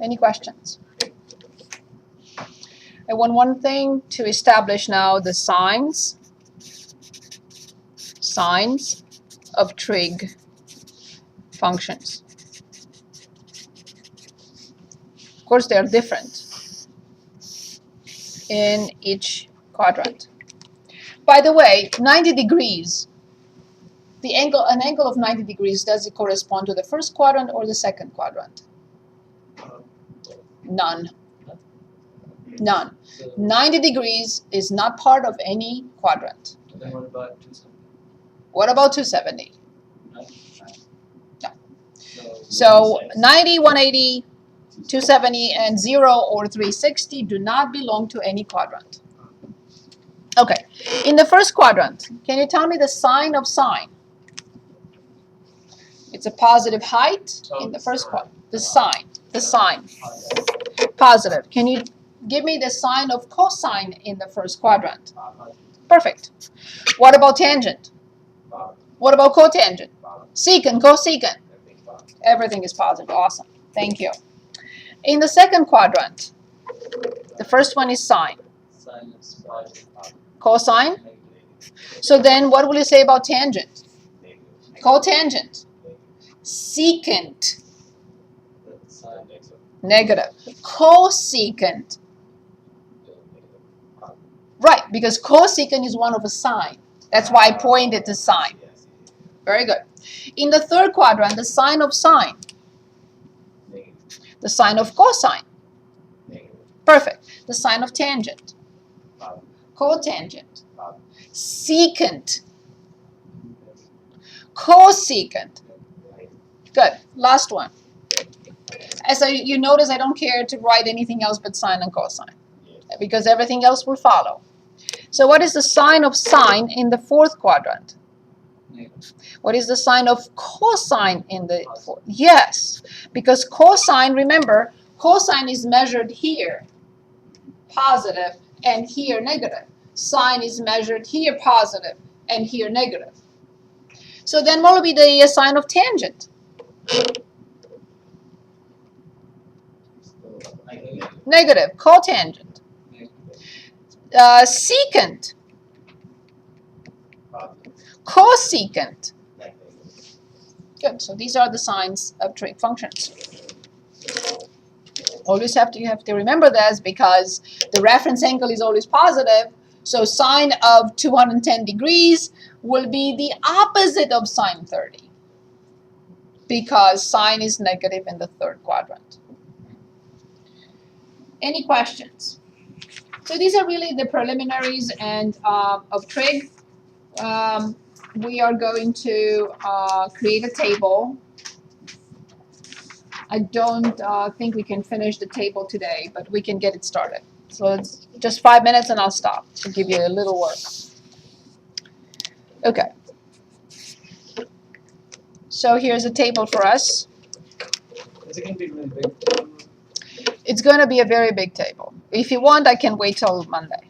Any questions? I want one thing to establish now, the signs of trig functions. Of course, they are different in each quadrant. By the way, 90 degrees, an angle of 90 degrees, does it correspond to the first quadrant or the second quadrant? None. None. 90 degrees is not part of any quadrant. Then what about 270? What about 270? No. So 90, 180, 270, and 0 or 360 do not belong to any quadrant. Okay. In the first quadrant, can you tell me the sign of sine? It's a positive height in the first quadrant. The sign. Positive. Can you give me the sign of cosine in the first quadrant? Perfect. What about tangent? What about cotangent? Secant, cosecant? Everything is positive. Awesome. Thank you. In the second quadrant, the first one is sine. Cosine? So then what will you say about tangent? Cotangent? Secant? Negative. Cosecant? Right, because cosecant is one of a sine. That's why I pointed to sine. Very good. In the third quadrant, the sign of sine. The sign of cosine. Perfect. The sign of tangent. Cotangent. Secant. Cosecant. Good. Last one. As you notice, I don't care to write anything else but sine and cosine, because everything else will follow. So what is the sign of sine in the fourth quadrant? What is the sign of cosine in the fourth? Yes, because cosine, remember, cosine is measured here, positive, and here, negative. Sine is measured here, positive, and here, negative. So then what will be the sign of tangent? Negative. Cotangent. Secant. Cosecant. Good. So these are the signs of trig functions. Always you have to remember this, because the reference angle is always positive. So sine of 210 degrees will be the opposite of sine 30, because sine is negative in the third quadrant. Any questions? So these are really the preliminaries and of trig. We are going to create a table. I don't think we can finish the table today, but we can get it started. So it's just 5 minutes and I'll stop to give you a little work. Okay. So here's a table for us. Is it going to be really big? It's going to be a very big table. If you want, I can wait till Monday.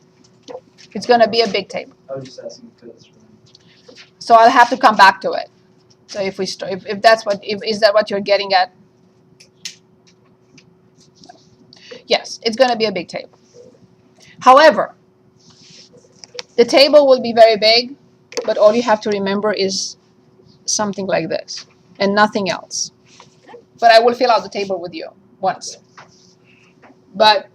It's going to be a big table. I was just asking because. So I'll have to come back to it. So if we if that's what is that what you're getting at? Yes, it's going to be a big table. However, the table will be very big, but all you have to remember is something like this and nothing else. But I will fill out the table with you once. But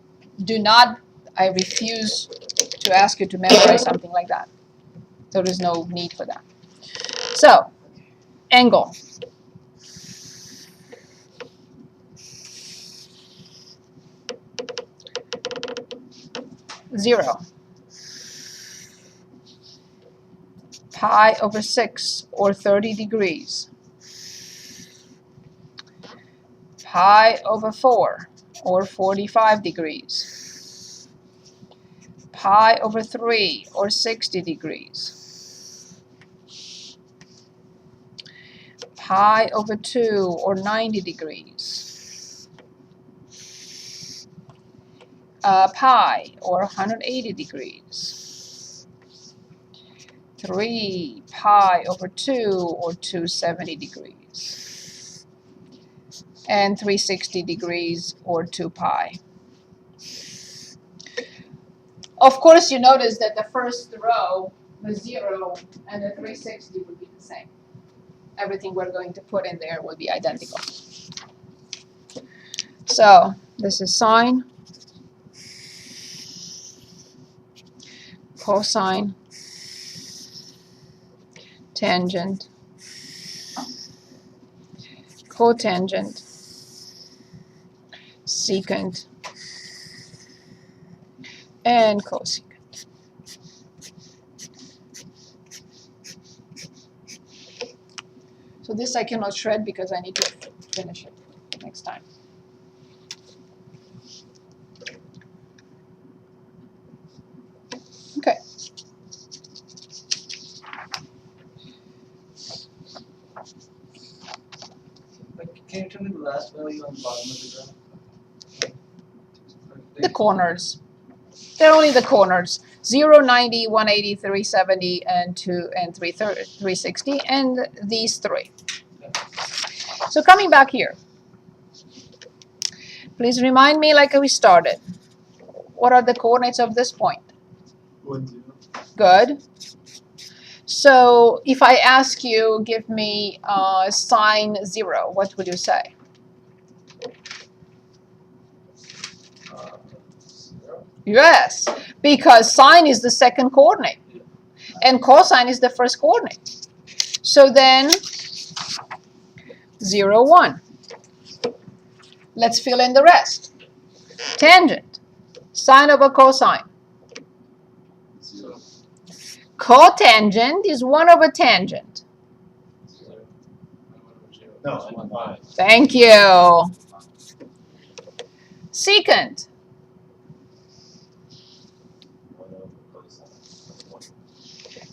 do not, I refuse to ask you to memorize something like that. There is no need for that. So, angle. Zero. Pi over 6 or 30 degrees. Pi over 4 or 45 degrees. Pi over 3 or 60 degrees. Pi over 2 or 90 degrees. Pi or 180 degrees. 3 pi over 2 or 270 degrees. and 360 degrees or 2 pi. Of course, you notice that the first row, the 0 and the 360 would be the same. Everything we're going to put in there will be identical. So this is sine, cosine, tangent, cotangent, secant, and cosecant. So this I cannot shred because I need to finish it next time. Okay. Can you tell me the last value on the bottom of the graph? The corners. They're only the corners. 0, 90, 180, 370, and 360, and these three. So coming back here, please remind me like we started. What are the coordinates of this point? 1, 0. Good. So if I ask you, give me sine 0, what would you say? 0. Yes, because sine is the second coordinate, and cosine is the first coordinate. So then 0, 1. Let's fill in the rest. Tangent, sine over cosine. 0. Cotangent is 1 over tangent. 0. No, 1. Thank you. Secant,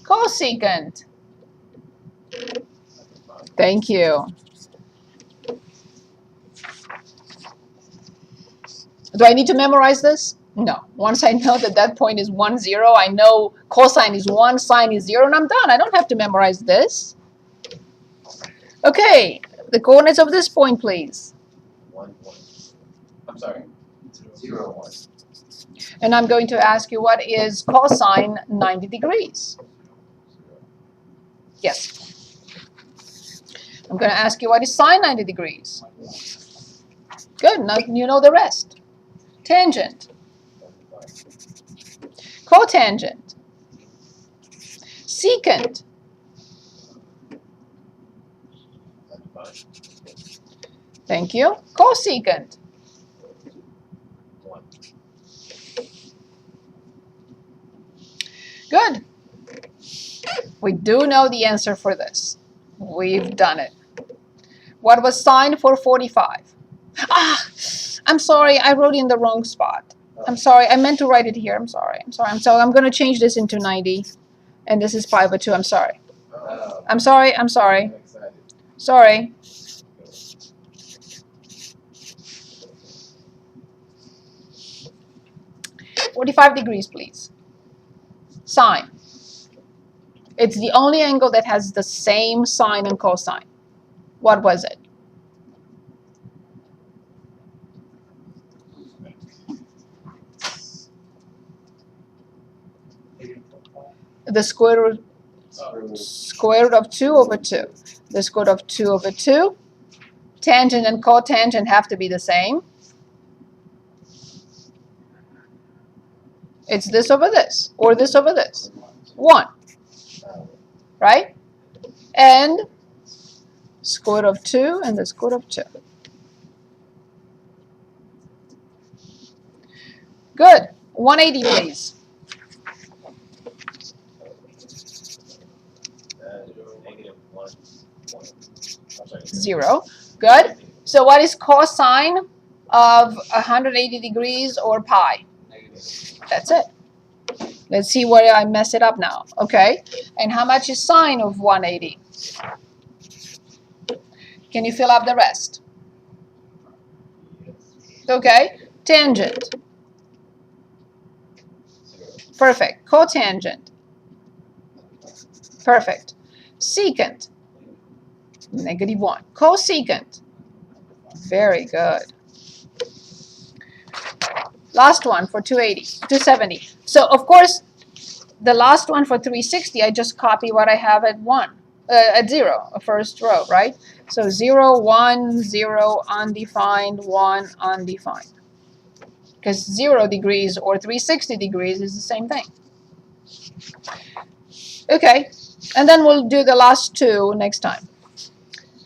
cosecant. Thank you. Do I need to memorize this? No. Once I know that that point is 1, 0, I know cosine is 1, sine is 0, and I'm done. I don't have to memorize this. Okay, the coordinates of this point, please. 1, 1. I'm sorry. 0, 1. And I'm going to ask you, what is cosine 90 degrees? Yes. I'm going to ask you, what is sine 90 degrees? Good, now you know the rest. Tangent, cotangent, secant, thank you, cosecant. 1. Good. We do know the answer for this. We've done it. What was sine for 45? Ah, I'm sorry, I wrote in the wrong spot. I'm sorry, I meant to write it here. I'm sorry. I'm going to change this into 90, and this is pi over 2. I'm sorry. I'm sorry. I'm excited. Sorry. "45 degrees, please." Sine. It's the only angle that has the same sine and cosine. What was it? The square root of 2 over 2. The square root of 2 over 2. Tangent and cotangent have to be the same. It's this over this, or this over this. 1. Right? And square root of 2 and the square root of 2. Good. 180, please. -1. 0. Good. So what is cosine of 180 degrees or pi? That's it. Let's see where I mess it up now. Okay. And how much is sine of 180? Can you fill up the rest? Okay. Tangent. Perfect. Cotangent. Perfect. Secant. -1. Cosecant. Very good. Last one for 280, 270. So of course, the last one for 360, I just copy what I have at at 0, a first row, right? So 0, 1, 0, undefined, 1, undefined. Because 0 degrees or 360 degrees is the same thing. Okay, and then we'll do the last two next time.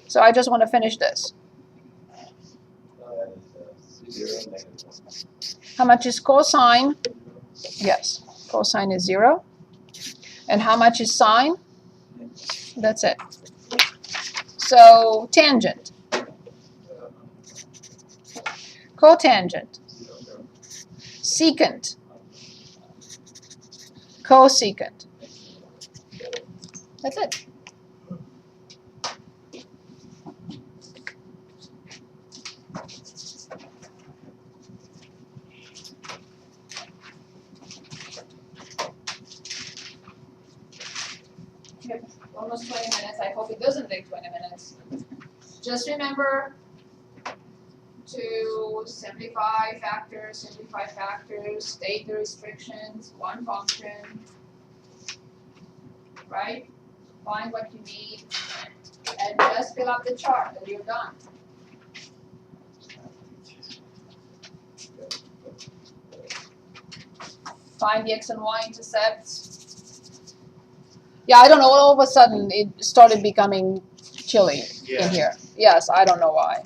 So I just want to finish this. How much is cosine? Yes, cosine is 0. And how much is sine? That's it. So tangent, cotangent, secant, cosecant. That's it. Almost 20 minutes. I hope it doesn't take 20 minutes. Just remember to simplify factors, state the restrictions, one function, right? Find what you need, and just fill up the chart and you're done. Find the x and y intercepts. Yeah, I don't know, all of a sudden it started becoming chilly in here. Yes, I don't know why.